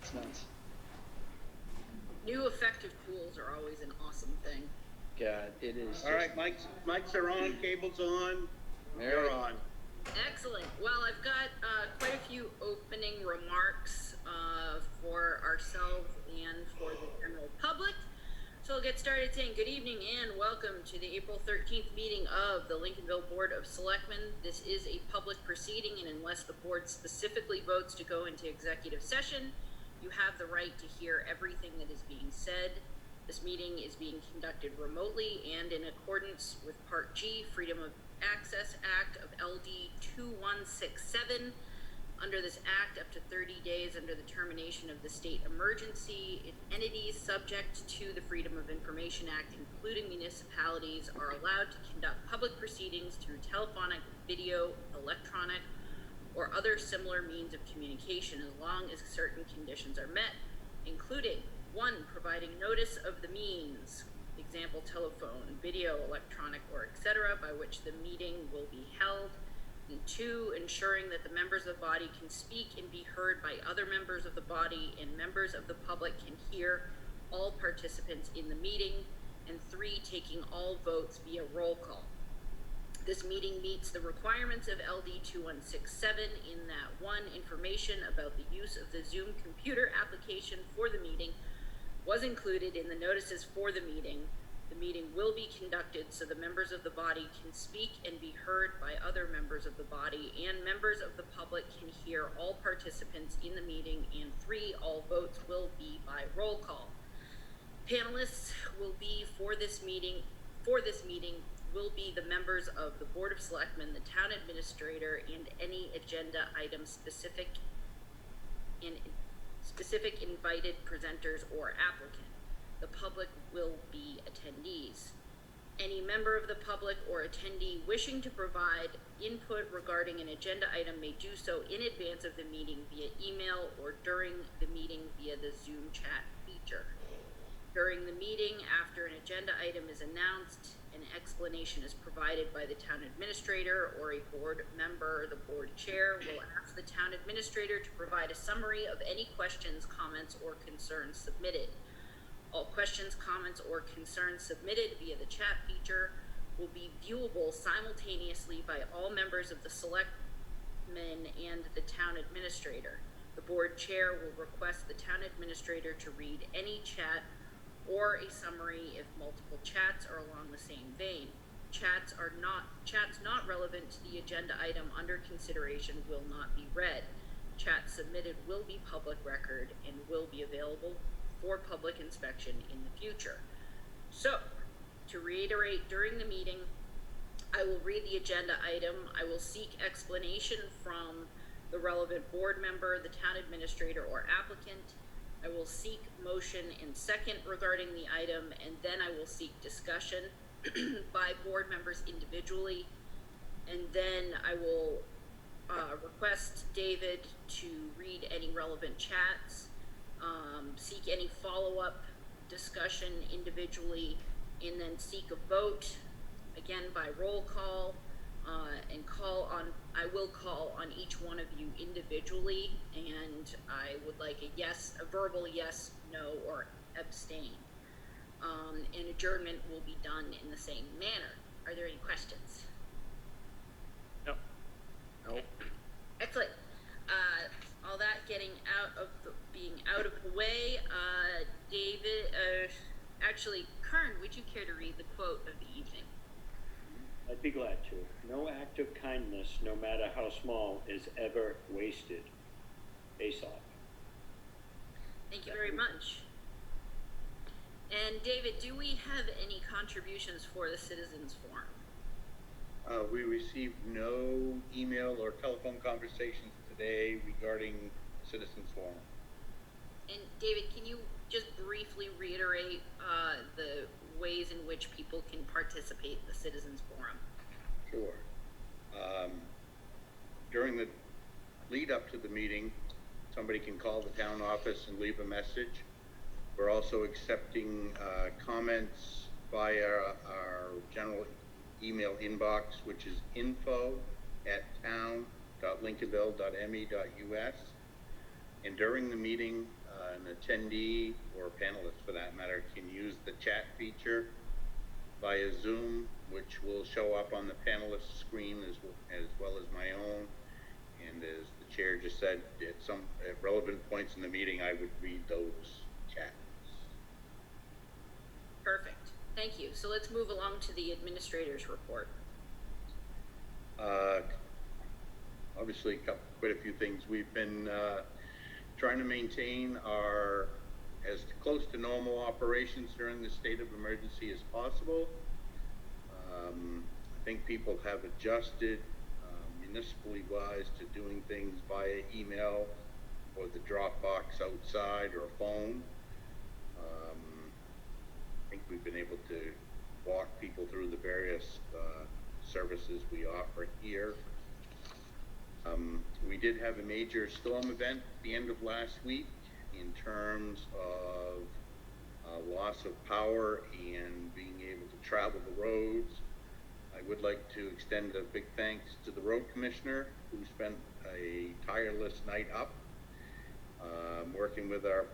It's nuts. New effective tools are always an awesome thing. God, it is. All right, mics are on, cables on. You're on. Excellent. Well, I've got quite a few opening remarks for ourselves and for the general public. So I'll get started saying good evening and welcome to the April 13th meeting of the Lincolnville Board of Selectmen. This is a public proceeding, and unless the board specifically votes to go into executive session, you have the right to hear everything that is being said. This meeting is being conducted remotely and in accordance with Part G, Freedom of Access Act of LD 2167. Under this act, up to 30 days under the termination of the state emergency, entities subject to the Freedom of Information Act, including municipalities, are allowed to conduct public proceedings through telephonic, video, electronic, or other similar means of communication as long as certain conditions are met, including 1, providing notice of the means, example, telephone, video, electronic, or etc., by which the meeting will be held, and 2, ensuring that the members of the body can speak and be heard by other members of the body and members of the public can hear all participants in the meeting, and 3, taking all votes via roll call. This meeting meets the requirements of LD 2167 in that 1, information about the use of the Zoom computer application for the meeting was included in the notices for the meeting. The meeting will be conducted so the members of the body can speak and be heard by other members of the body, and members of the public can hear all participants in the meeting, and 3, all votes will be by roll call. Panelists will be for this meeting will be the members of the Board of Selectmen, the Town Administrator, and any agenda item specific invited presenters or applicant. The public will be attendees. Any member of the public or attendee wishing to provide input regarding an agenda item may do so in advance of the meeting via email or during the meeting via the Zoom chat feature. During the meeting, after an agenda item is announced, an explanation is provided by the town administrator or a board member. The board chair will ask the town administrator to provide a summary of any questions, comments, or concerns submitted. All questions, comments, or concerns submitted via the chat feature will be viewable simultaneously by all members of the Selectmen and the town administrator. The board chair will request the town administrator to read any chat or a summary if multiple chats are along the same vein. Chats not relevant to the agenda item under consideration will not be read. Chats submitted will be public record and will be available for public inspection in the future. So, to reiterate, during the meeting, I will read the agenda item. I will seek explanation from the relevant board member, the town administrator, or applicant. I will seek motion and second regarding the item, and then I will seek discussion by board members individually, and then I will request David to read any relevant chats, seek any follow-up discussion individually, and then seek a vote, again by roll call, and I will call on each one of you individually, and I would like a verbal yes, no, or abstain. And adjournment will be done in the same manner. Are there any questions? No. Okay. Excellent. All that being out of the way, David, actually, Kern, would you care to read the quote of the evening? I'd be glad to. No act of kindness, no matter how small, is ever wasted. Aesop. Thank you very much. And David, do we have any contributions for the Citizens Forum? We received no email or telephone conversations today regarding Citizens Forum. And David, can you just briefly reiterate the ways in which people can participate in the Citizens Forum? Sure. During the lead up to the meeting, somebody can call the town office and leave a message. We're also accepting comments via our general email inbox, which is info@town.lincolnville.me.us. And during the meeting, an attendee or panelist for that matter can use the chat feature via Zoom, which will show up on the panelist screen as well as my own. And as the chair just said, at relevant points in the meeting, I would read those chats. Perfect. Thank you. So let's move along to the administrator's report. Obviously, quite a few things. We've been trying to maintain our as close to normal operations during the state of emergency as possible. I think people have adjusted municipally wise to doing things via email or the Dropbox outside or phone. I think we've been able to walk people through the various services we offer here. We did have a major storm event at the end of last week in terms of loss of power and being able to travel the roads. I would like to extend a big thanks to the road commissioner who spent a tireless night up working with our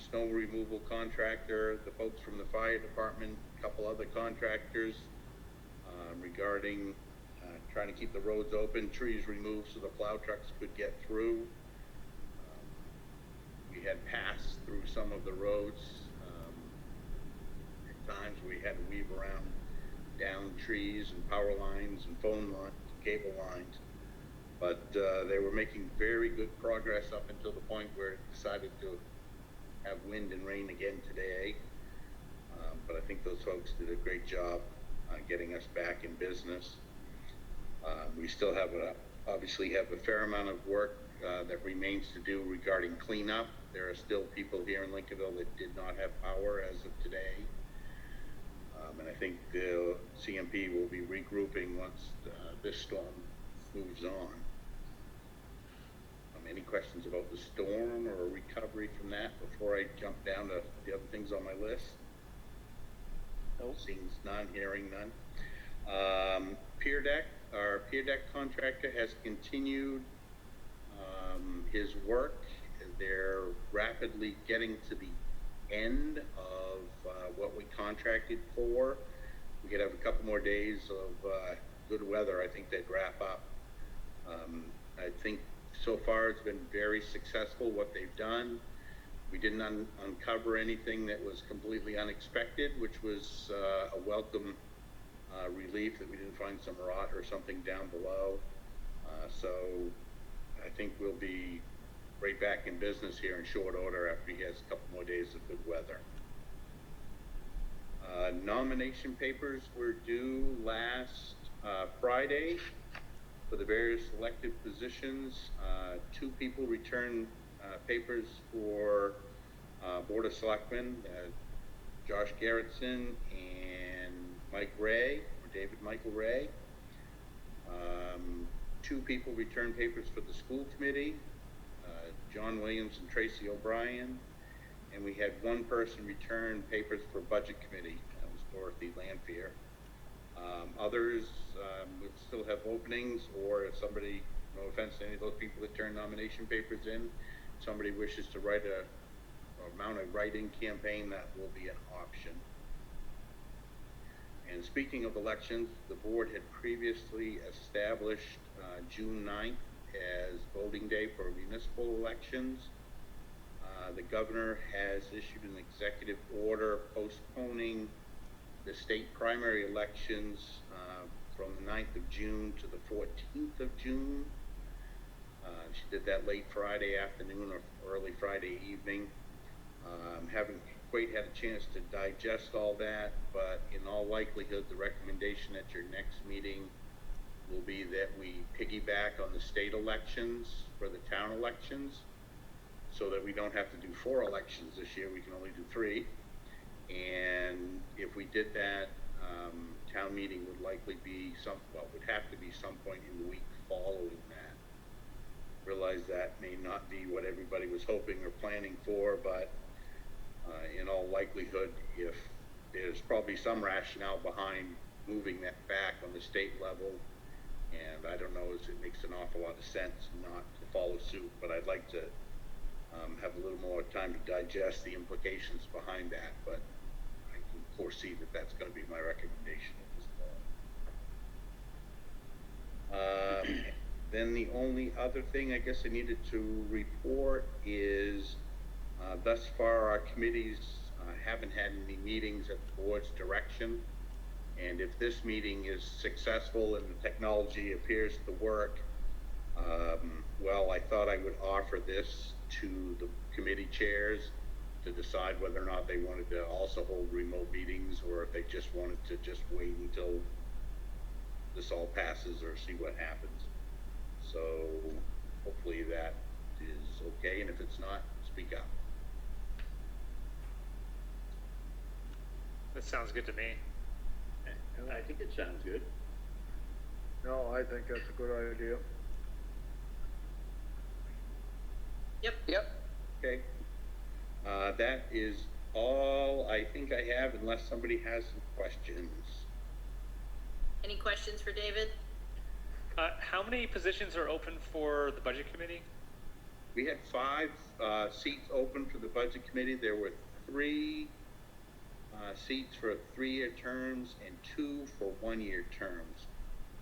snow removal contractor, the folks from the fire department, a couple other contractors regarding trying to keep the roads open, trees removed so the plow trucks could get through. We had passed through some of the roads at times we had to weave around down trees and power lines and phone lines, cable lines. But they were making very good progress up until the point where it decided to have wind and rain again today. But I think those folks did a great job getting us back in business. We still have obviously have a fair amount of work that remains to do regarding cleanup. There are still people here in Lincolnville that did not have power as of today. And I think the CMP will be regrouping once this storm moves on. Any questions about the storm or recovery from that before I jump down to the other things on my list? No. Seeing none, hearing none. Pier deck, our pier deck contractor has continued his work. They're rapidly getting to the end of what we contracted for. We could have a couple more days of good weather. I think they'd wrap up. I think so far it's been very successful what they've done. We didn't uncover anything that was completely unexpected, which was a welcome relief that we didn't find some rot or something down below. So I think we'll be right back in business here in short order after he has a couple more days of good weather. Nomination papers were due last Friday for the various elected positions. 2 people returned papers for Board of Selectmen, Josh Garrettson and Mike Ray, or David Michael Ray. 2 people returned papers for the school committee, John Williams and Tracy O'Brien, and we had 1 person return papers for budget committee. That was Dorothy Lanphier. Others would still have openings, or if somebody, no offense to any of those people that turn nomination papers in, somebody wishes to write or mount a write-in campaign, that will be an option. And speaking of elections, the board had previously established June 9th as voting day for municipal elections. The governor has issued an executive order postponing the state primary elections from the 9th of June to the 14th of June. She did that late Friday afternoon or early Friday evening. Haven't quite had a chance to digest all that, but in all likelihood, the recommendation at your next meeting will be that we piggyback on the state elections for the town elections, so that we don't have to do 4 elections this year. We can only do 3. And if we did that, town meeting would likely be would have to be some point in the week following that. Realize that may not be what everybody was hoping or planning for, but in all likelihood, if there's probably some rationale behind moving that back on the state level, and I don't know, it makes an awful lot of sense not to follow suit, but I'd like to have a little more time to digest the implications behind that, but I can foresee that that's going to be my recommendation at this point. Then the only other thing I guess I needed to report is thus far our committees haven't had any meetings at the board's direction. And if this meeting is successful and the technology appears to work, well, I thought I would offer this to the committee chairs to decide whether or not they wanted to also hold remote meetings, or if they just wanted to just wait until this all passes or see what happens. So hopefully that is okay, and if it's not, speak up. That sounds good to me. I think it sounds good. No, I think that's a good idea. Yep. Okay. That is all I think I have, unless somebody has some questions. Any questions for David? How many positions are open for the budget committee? We had 5 seats open for the budget committee. There were 3 seats for 3-year terms and 2 for 1-year terms.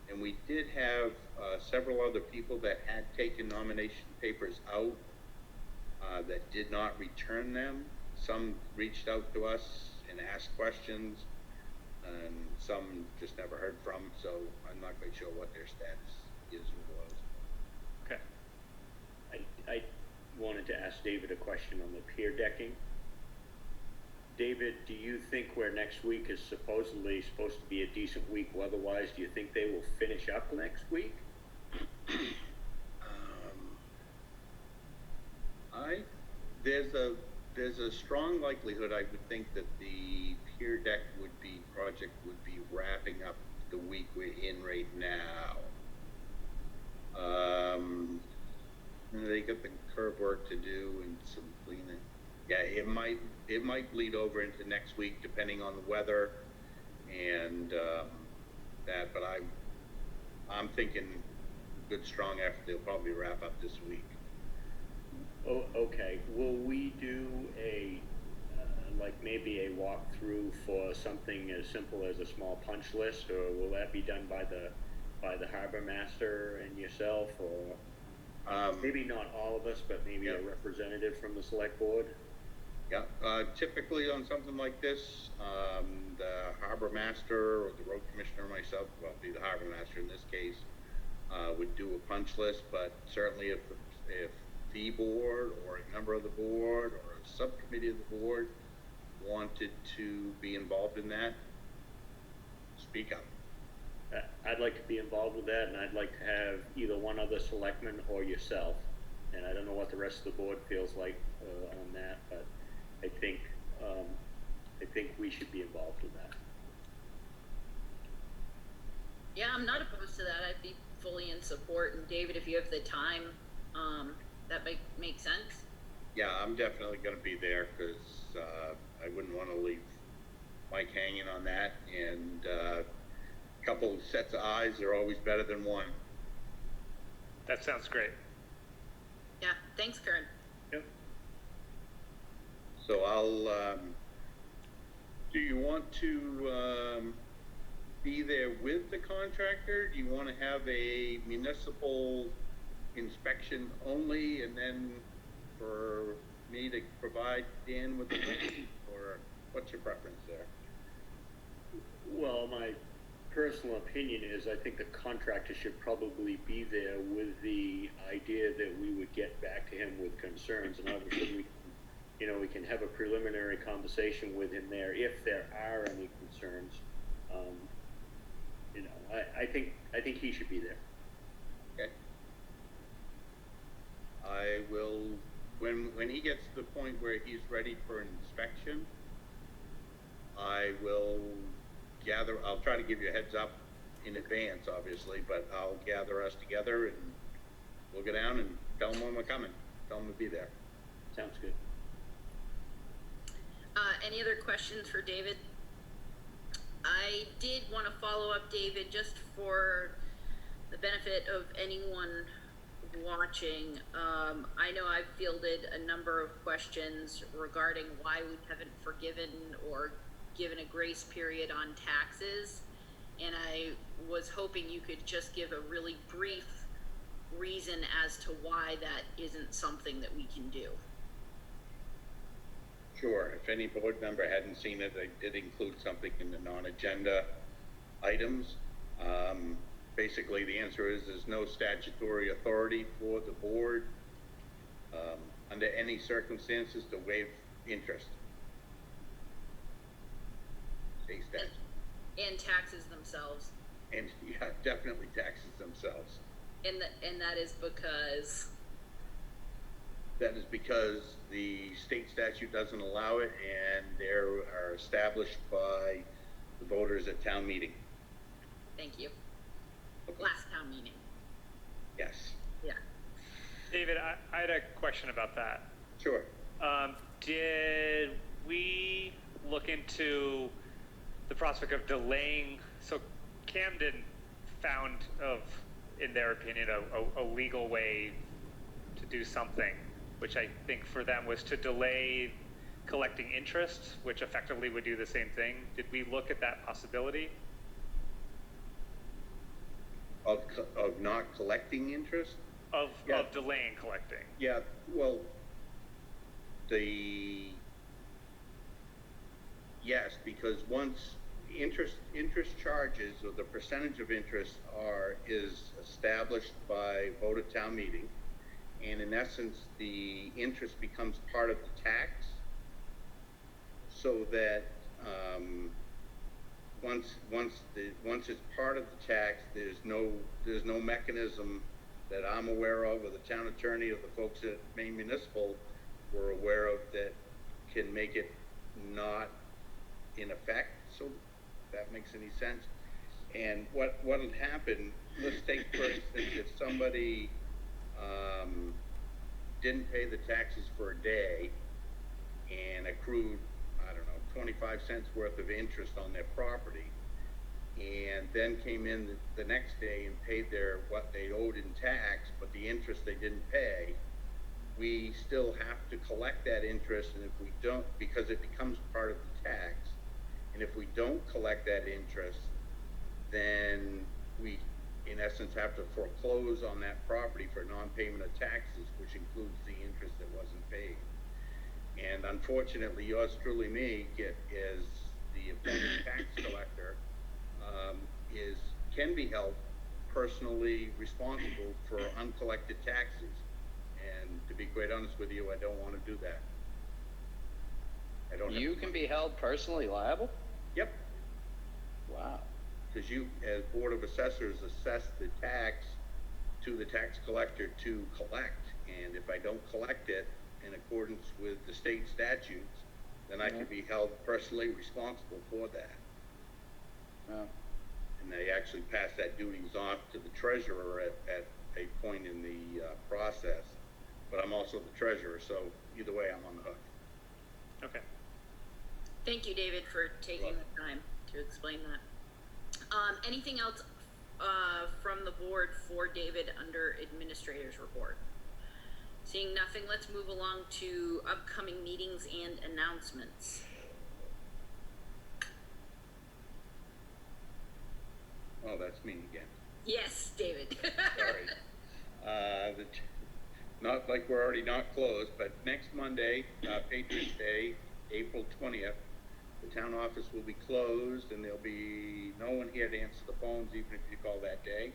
And we did have several other people that had taken nomination papers out that did not return them. Some reached out to us and asked questions, and some just never heard from, so I'm not quite sure what their status is or was. Okay. I wanted to ask David a question on the pier decking. David, do you think where next week is supposedly supposed to be a decent week weather-wise, do you think they will finish up next week? There's a strong likelihood, I would think, that the pier deck project would be wrapping up the week we're in right now. They got the curb work to do and some cleaning. Yeah, it might bleed over into next week depending on the weather and that, but I'm thinking good strong effort. They'll probably wrap up this week. Oh, okay. Will we do a, like maybe a walkthrough for something as simple as a small punch list, or will that be done by the harbor master and yourself, or maybe not all of us, but maybe a representative from the select board? Yeah, typically on something like this, the harbor master or the road commissioner, myself, well, be the harbor master in this case, would do a punch list, but certainly if the board or a member of the board or a subcommittee of the board wanted to be involved in that, speak up. I'd like to be involved with that, and I'd like to have either one other selectman or yourself. And I don't know what the rest of the board feels like on that, but I think we should be involved with that. Yeah, I'm not opposed to that. I'd be fully in support. And David, if you have the time, that make sense. Yeah, I'm definitely going to be there because I wouldn't want to leave Mike hanging on that, and a couple sets of eyes are always better than one. That sounds great. Yeah, thanks, Karen. Yep. So I'll, do you want to be there with the contractor? Do you want to have a municipal inspection only, and then for me to provide Dan with the list, or what's your preference there? Well, my personal opinion is I think the contractor should probably be there with the idea that we would get back to him with concerns, and obviously we can have a preliminary conversation with him there if there are any concerns. I think he should be there. Okay. I will, when he gets to the point where he's ready for an inspection, I will I'll try to give you a heads up in advance, obviously, but I'll gather us together and we'll go down and tell them when we're coming. Tell them to be there. Sounds good. Any other questions for David? I did want to follow up, David, just for the benefit of anyone watching. I know I've fielded a number of questions regarding why we haven't forgiven or given a grace period on taxes. And I was hoping you could just give a really brief reason as to why that isn't something that we can do. Sure, if any board member hadn't seen it, I did include something in the non-agenda items. Basically, the answer is there's no statutory authority for the board under any circumstances to waive interest. State statute. And taxes themselves. And yeah, definitely taxes themselves. And that is because, That is because the state statute doesn't allow it, and they are established by the voters at town meeting. thank you, Okay. last town meeting. Yes, Yeah. David, I had a question about that. sure. Did we look into the prospect of delaying? So Camden found in their opinion, a legal way to do something, which I think for them was to delay collecting interest, which effectively would do the same thing. Did we look at that possibility? Of not collecting interest? Of Yeah. delaying collecting? Yeah, well, yes, because once interest charges, or the percentage of interest is established by vote at town meeting, and in essence, the interest becomes part of the tax, so that, once it's part of the tax, there's no mechanism that I'm aware of, or the town attorney, or the folks at Maine Municipal were aware of, that can make it not in effect, so that makes any sense. And what would happen, let's take for instance, if somebody didn't pay the taxes for a day and accrued, I don't know, 25 cents worth of interest on their property, and then came in the next day and paid what they owed in tax, but the interest they didn't pay, we still have to collect that interest, and if we don't, because it becomes part of the tax, and if we don't collect that interest, then we, in essence, have to foreclose on that property for non-payment of taxes, which includes the interest that wasn't paid. And unfortunately, yours truly, me, as the appointed tax collector, can be held personally responsible for uncollected taxes. And to be quite honest with you, I don't want to do that. I don't. You can be held personally liable? Yep. Wow. Because you, as Board of Assessors, assess the tax to the tax collector to collect. And if I don't collect it in accordance with the state statutes, then I can be held personally responsible for that. Oh. And they actually pass that duties off to the treasurer at a point in the process. But I'm also the treasurer, so either way, I'm on the hook. Okay. Thank you, David, for taking the time to explain that. Anything else from the board for David under administrator's report? Seeing nothing, let's move along to upcoming meetings and announcements. Oh, that's me again. Yes, David. Sorry. Not like we're already not closed, but next Monday, Patriots Day, April 20th, the town office will be closed, and there'll be no one here to answer the phones, even if you call that day.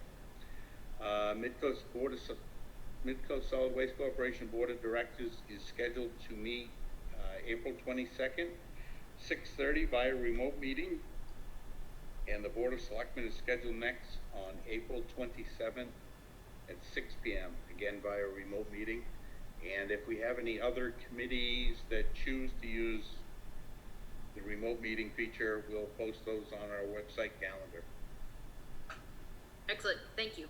Midcoast Solid Waste Corporation Board of Directors is scheduled to meet April 22nd, 6:30 via remote meeting. And the Board of Selectmen is scheduled next on April 27th at 6 p.m., again via remote meeting. And if we have any other committees that choose to use the remote meeting feature, we'll post those on our website calendar. Excellent, thank you.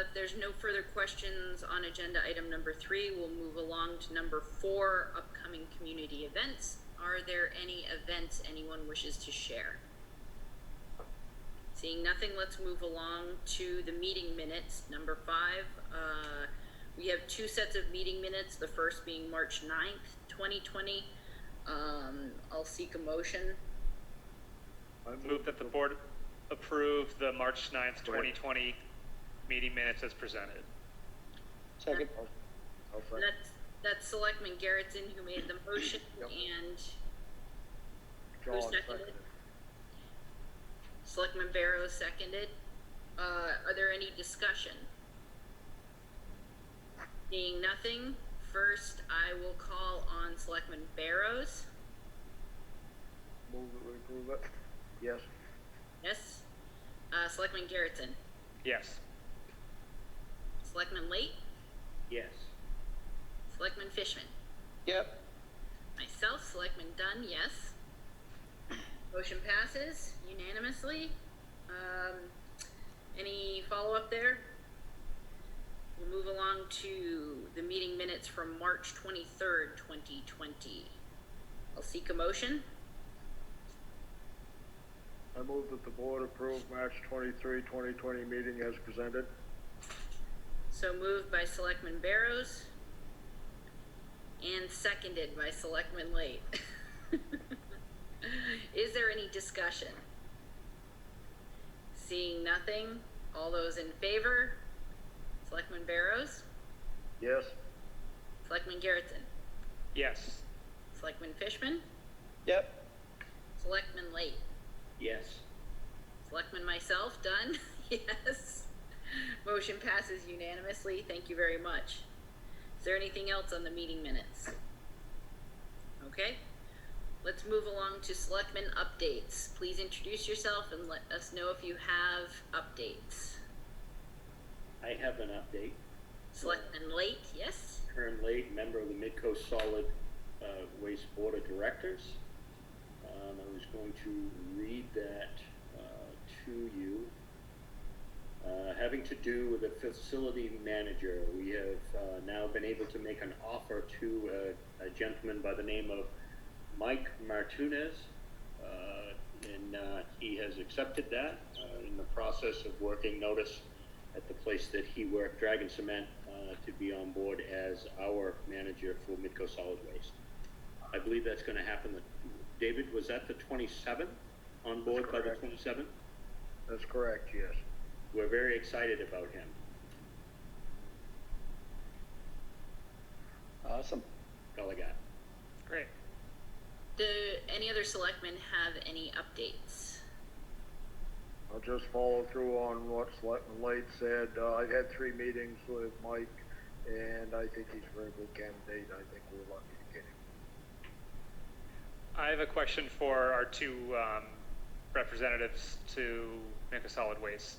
If there's no further questions on agenda item number 3, we'll move along to number 4, upcoming community events. Are there any events anyone wishes to share? Seeing nothing, let's move along to the meeting minutes. Number 5, We have two sets of meeting minutes, the first being March 9th, 2020. I'll seek a motion. Move that the board approve the March 9th, 2020 meeting minutes as presented. Second. I'll second. That's Selectman Garrettson who made the motion, Yep. and John seconded? seconded. Selectman Barrows seconded. Are there any discussion? Seeing nothing, first I will call on Selectman Barrows. Move that we approve it. Yes. Yes. Selectman Garrettson. Yes. Selectman Late. Yes. Selectman Fishman. Yep. Myself, Selectman Dunn, yes. Motion passes unanimously. Any follow-up there? We'll move along to the meeting minutes from March 23rd, 2020. I'll seek a motion. I move that the board approve March 23, 2020 meeting as presented. So moved by Selectman Barrows and seconded by Selectman Late. Is there any discussion? Seeing nothing, all those in favor? Selectman Barrows? Yes. Selectman Garrettson? Yes. Selectman Fishman? Yep. Selectman Late? Yes. Selectman myself, done? Yes. Motion passes unanimously. Thank you very much. Is there anything else on the meeting minutes? Okay. Let's move along to Selectmen updates. Please introduce yourself and let us know if you have updates. I have an update. Selectman Late, yes? Kern Late, member of the Midcoast Solid Waste Board of Directors. I was going to read that to you. Having to do with a facility manager, we have now been able to make an offer to a gentleman by the name of Mike Martinez, and he has accepted that in the process of working notice at the place that he worked, Dragon Cement, to be on board as our manager for Midco Solid Waste. I believe that's going to happen. David, was that the 27th? On board by the 27th? That's correct, yes. We're very excited about him. Awesome. That's all I got. Great. Do any other selectmen have any updates? I'll just follow through on what Selectman Late said. I had 3 meetings with Mike, and I think he's a very good candidate. I think we're lucky to get him. I have a question for our two representatives to make a solid waste.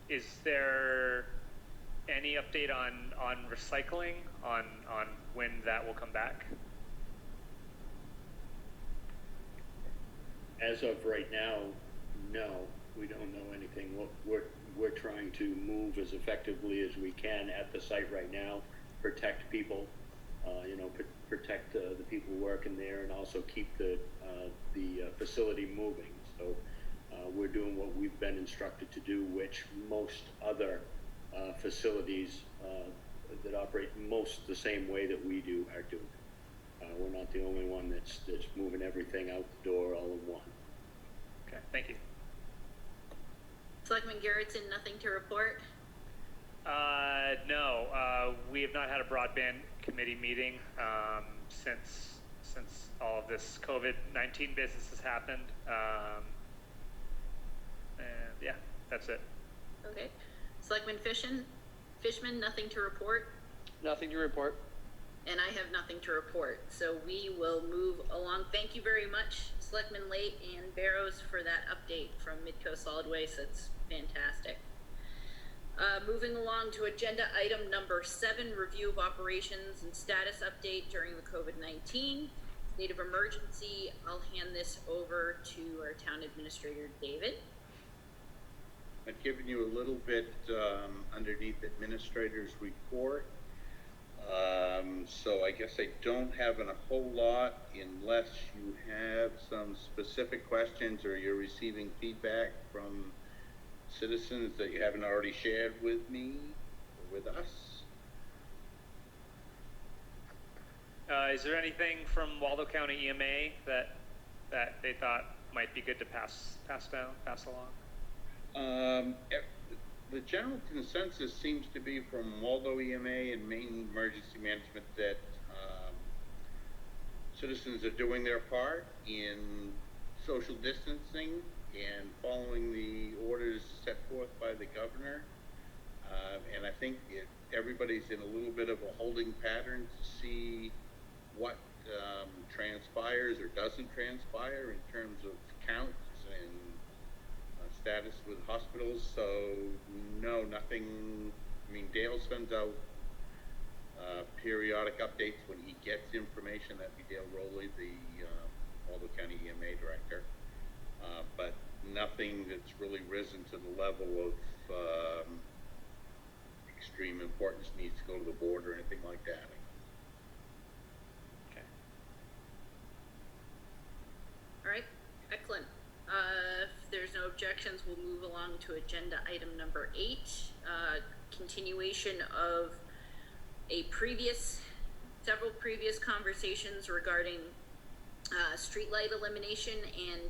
Is there any update on recycling, on when that will come back? As of right now, no, we don't know anything. We're trying to move as effectively as we can at the site right now, protect people, protect the people working there, and also keep the facility moving. So we're doing what we've been instructed to do, which most other facilities that operate most the same way that we do are doing. We're not the only one that's moving everything out the door all in one. Okay, thank you. Selectman Garrettson, nothing to report? No, we have not had a broadband committee meeting since all of this COVID-19 business has happened. And yeah, that's it. Okay. Selectman Fishman, nothing to report? Nothing to report. And I have nothing to report. So we will move along. Thank you very much, Selectman Late and Barrows, for that update from Midco Solid Waste. That's fantastic. Moving along to agenda item number 7, review of operations and status update during the COVID-19 state of emergency. I'll hand this over to our town administrator, David. I've given you a little bit underneath administrator's report. So I guess I don't have a whole lot unless you have some specific questions or you're receiving feedback from citizens that you haven't already shared with me. with us. Is there anything from Waldo County EMA that they thought might be good to pass along? The general consensus seems to be from Waldo EMA and Maine Emergency Management that citizens are doing their part in social distancing and following the orders set forth by the governor. And I think everybody's in a little bit of a holding pattern to see what transpires or doesn't transpire in terms of counts and status with hospitals. So no, nothing. I mean, Dale sends out periodic updates when he gets information. That'd be Dale Rowley, the Waldo County EMA director. But nothing that's really risen to the level of extreme importance needs to go to the board or anything like that. Okay. All right, excellent. If there's no objections, we'll move along to agenda item number 8, continuation of several previous conversations regarding streetlight elimination and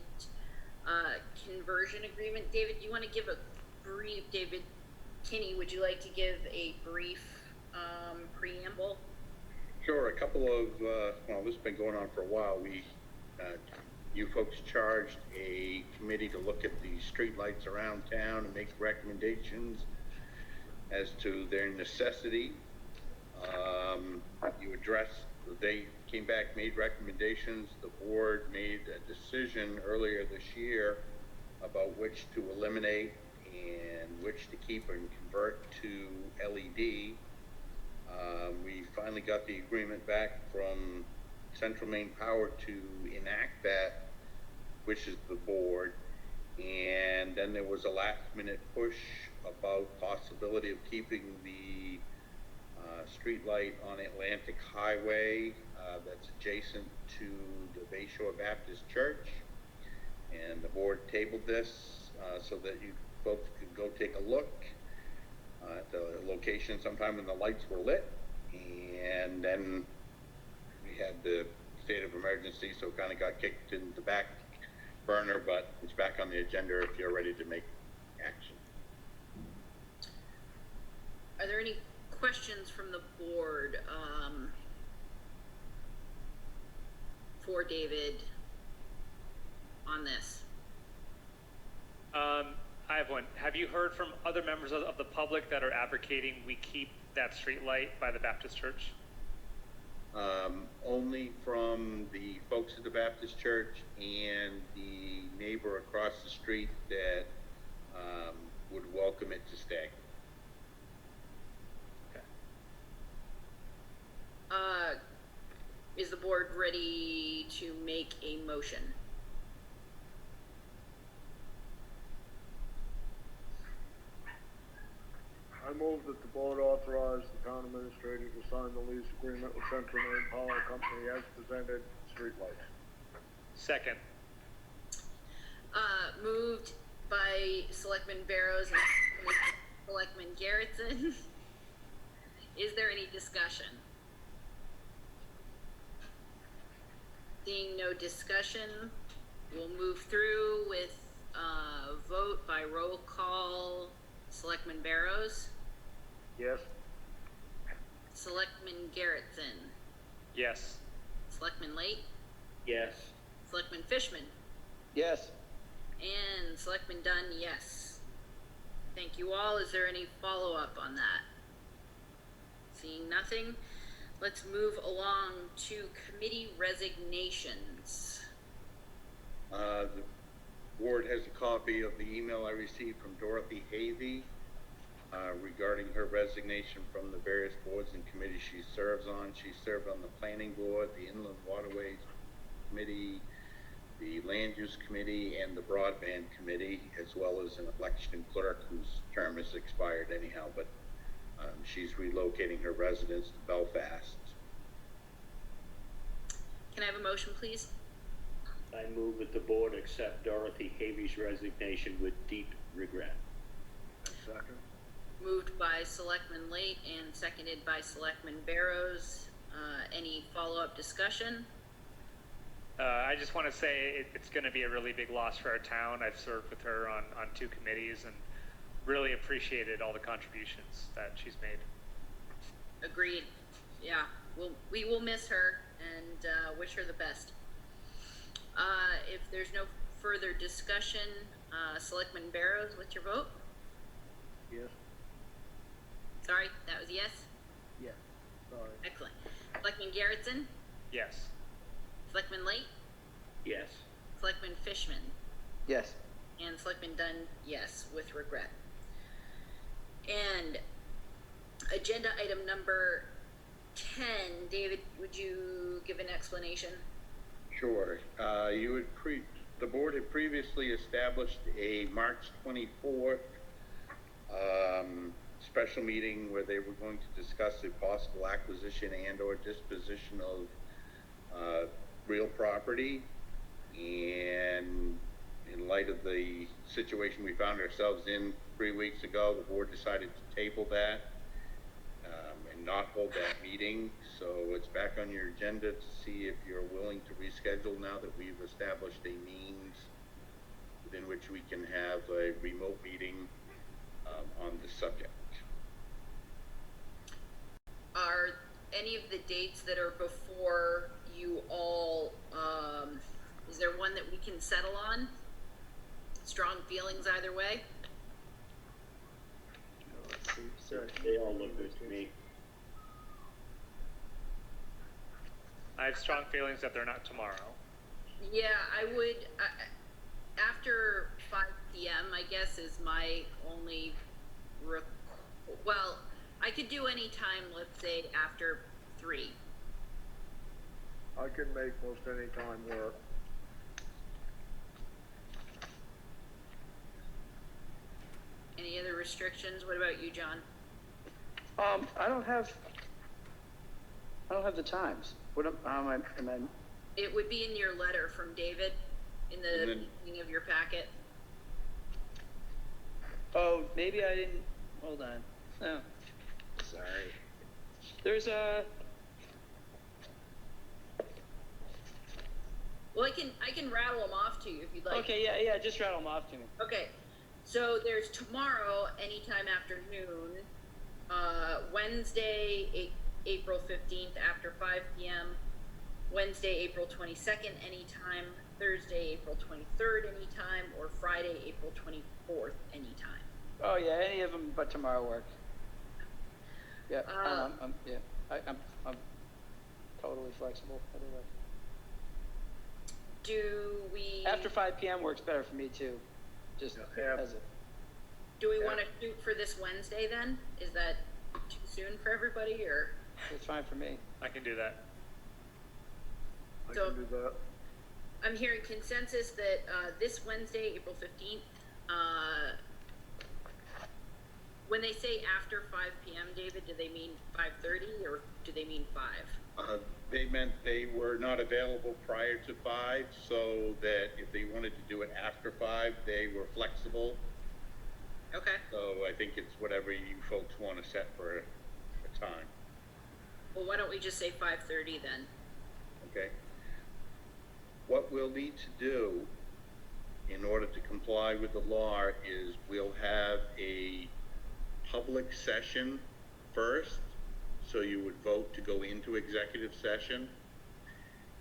conversion agreement. David, do you want to give a brief, David Kinney, would you like to give a brief preamble? Sure. A couple of, well, this has been going on for a while. You folks charged a committee to look at the streetlights around town and make recommendations as to their necessity. They came back, made recommendations. The board made a decision earlier this year about which to eliminate and which to keep and convert to LED. We finally got the agreement back from Central Maine Power to enact that, which is the board. And then there was a last minute push about possibility of keeping the street light on Atlantic Highway that's adjacent to the Bayshore Baptist Church. And the board tabled this so that you folks could go take a look at the location sometime when the lights were lit. And then we had the state of emergency, so it kind of got kicked in the back burner, but it's back on the agenda if you're ready to make action. Are there any questions from the board for David on this? I have one. Have you heard from other members of the public that are advocating we keep that street light by the Baptist Church? Only from the folks at the Baptist Church and the neighbor across the street that would welcome it to stay. Okay. Is the board ready to make a motion? I move that the board authorize the town administrator to sign the lease agreement with Central Maine Power Company as presented, streetlights. Second. Moved by Selectman Barrows and Selectman Garrettson. Is there any discussion? Seeing no discussion, we'll move through with vote by roll call. Selectman Barrows? Yes? Selectman Garrettson? Yes. Selectman Late? Yes. Selectman Fishman? Yes. And Selectman Dunn, yes. Thank you all. Is there any follow-up on that? Seeing nothing, let's move along to committee resignations. The board has a copy of the email I received from Dorothy Havey regarding her resignation from the various boards and committees she serves on. She served on the Planning Board, the Inland Waterways Committee, the Land Use Committee, and the Broadband Committee, as well as an election clerk whose term has expired anyhow, but she's relocating her residence to Belfast. Can I have a motion, please? I move that the board accept Dorothy Havey's resignation with deep regret. And second? Moved by Selectman Late and seconded by Selectman Barrows. Any follow-up discussion? I just want to say it's going to be a really big loss for our town. I've served with her on 2 committees and really appreciated all the contributions that she's made. Agreed. Yeah, we will miss her and wish her the best. If there's no further discussion, Selectman Barrows, what's your vote? Yes? Sorry, that was yes? Yeah. Sorry. Excellent. Selectman Garrettson? Yes. Selectman Late? Yes. Selectman Fishman? Yes. And Selectman Dunn, yes, with regret. And agenda item number 10, David, would you give an explanation? Sure. The board had previously established a March 24th special meeting where they were going to discuss a possible acquisition and or disposition of real property. And in light of the situation we found ourselves in 3 weeks ago, the board decided to table that and not hold that meeting. So it's back on your agenda to see if you're willing to reschedule now that we've established a means within which we can have a remote meeting on the subject. Are any of the dates that are before you all, is there one that we can settle on? Strong feelings either way? Let's see. Sorry. They all look good to me. I have strong feelings that they're not tomorrow. Yeah, I would, after 5 p.m., I guess, is my only, well, I could do any time, let's say, after 3. I can make most any time work. Any other restrictions? What about you, John? I don't have the times. What am I? It would be in your letter from David, in the And then- beginning of your packet. Oh, maybe I didn't. Hold on. Oh, sorry. There's a. Well, I can rattle them off to you if you'd like. Okay, yeah. Just rattle them off to me. Okay, so there's tomorrow, anytime after noon, Wednesday, April 15th after 5 p.m., Wednesday, April 22nd, anytime, Thursday, April 23rd, anytime, or Friday, April 24th, anytime. Oh yeah, any of them but tomorrow work. Yeah. I'm totally flexible. Otherwise. Do we, After 5 p.m. works better for me too. Just Yeah. as a. do we want to shoot for this Wednesday then? Is that too soon for everybody, or? It's fine for me. I can do that. I So- can do that. I'm hearing consensus that this Wednesday, April 15th, when they say after 5 p.m., David, do they mean 5:30 or do they mean 5? They meant they were not available prior to 5, so that if they wanted to do it after 5, they were flexible. Okay. So I think it's whatever you folks want to set for a time, Well, why don't we just say 5:30 then? okay? What we'll need to do in order to comply with the law is we'll have a public session first, so you would vote to go into executive session,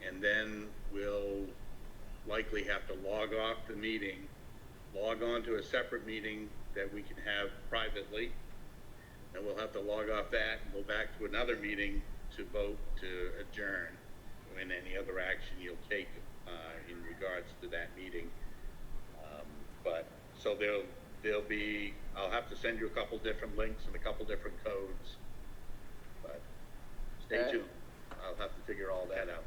and then we'll likely have to log off the meeting, log on to a separate meeting that we can have privately, and we'll have to log off that and go back to another meeting to vote to adjourn, and any other action you'll take in regards to that meeting. So there'll be, I'll have to send you a couple different links and a couple different codes, but stay Okay. tuned. I'll have to figure all that out.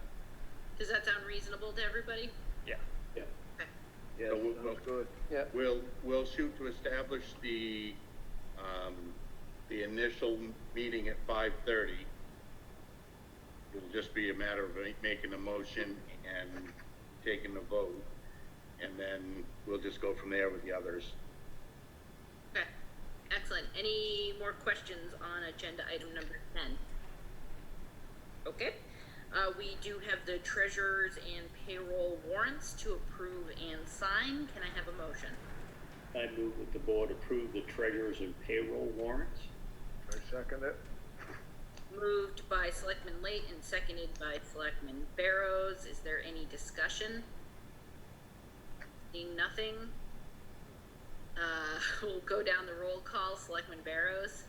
Does that sound reasonable to everybody? Yeah. Yeah. Okay. Yeah, So we'll- sounds good. Yeah. We'll shoot to establish the initial meeting at 5:30. It'll just be a matter of making a motion and taking a vote, and then we'll just go from there with the others. Okay. Excellent. Any more questions on agenda item number 10? Okay. We do have the treasurers and payroll warrants to approve and sign. Can I have a motion? I move that the board approve the treasurer's and payroll warrants. I second it. Moved by Selectman Late and seconded by Selectman Barrows. Is there any discussion? Seeing nothing. We'll go down the roll call. Selectman Barrows,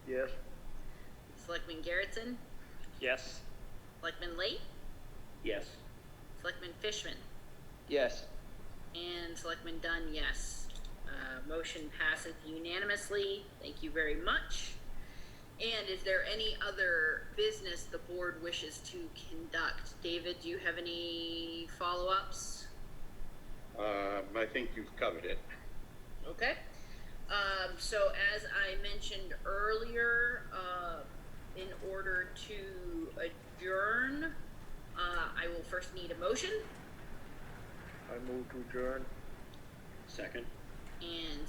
Yes. Selectman Garrettson, Yes. Selectman Late, Yes. Selectman Fishman, Yes. and Selectman Dunn, yes. Motion passes unanimously. Thank you very much. And is there any other business the board wishes to conduct? David, do you have any follow-ups? I think you've covered it. Okay. So as I mentioned earlier, in order to adjourn, I will first need a motion. I move to adjourn. Second. And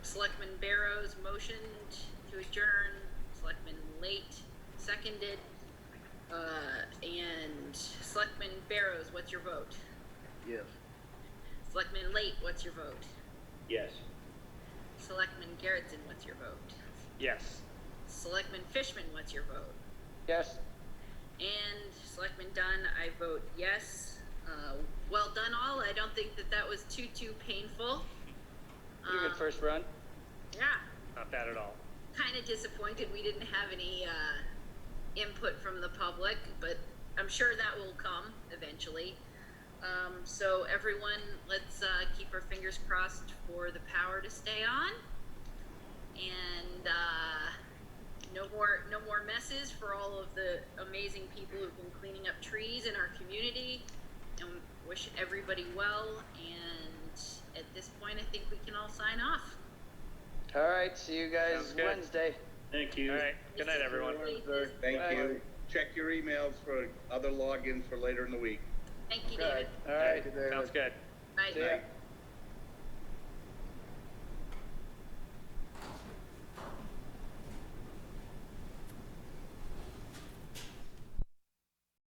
Selectman Barrows motioned to adjourn, Selectman Late seconded, and Selectman Barrows, what's your vote? Yes. Selectman Late, what's your vote? Yes. Selectman Garrettson, what's your vote? Yes. Selectman Fishman, what's your vote? Yes. And Selectman Dunn, I vote yes. Well done all. I don't think that was too painful. Pretty good first run. Yeah. Not bad at all. Kind of disappointed we didn't have any input from the public, but I'm sure that will come eventually. So everyone, let's keep our fingers crossed for the power to stay on, and no more messes for all of the amazing people who've been cleaning up trees in our community, and wish everybody well. And at this point, I think we can all sign off. All right. See you guys Sounds good. Wednesday. Thank you. All right. Good night, everyone. Thank Bye. you. Check your emails for other logins for later in the week. Thank you, Okay. David. All right. Thank you, David. Sounds good. Bye. See ya.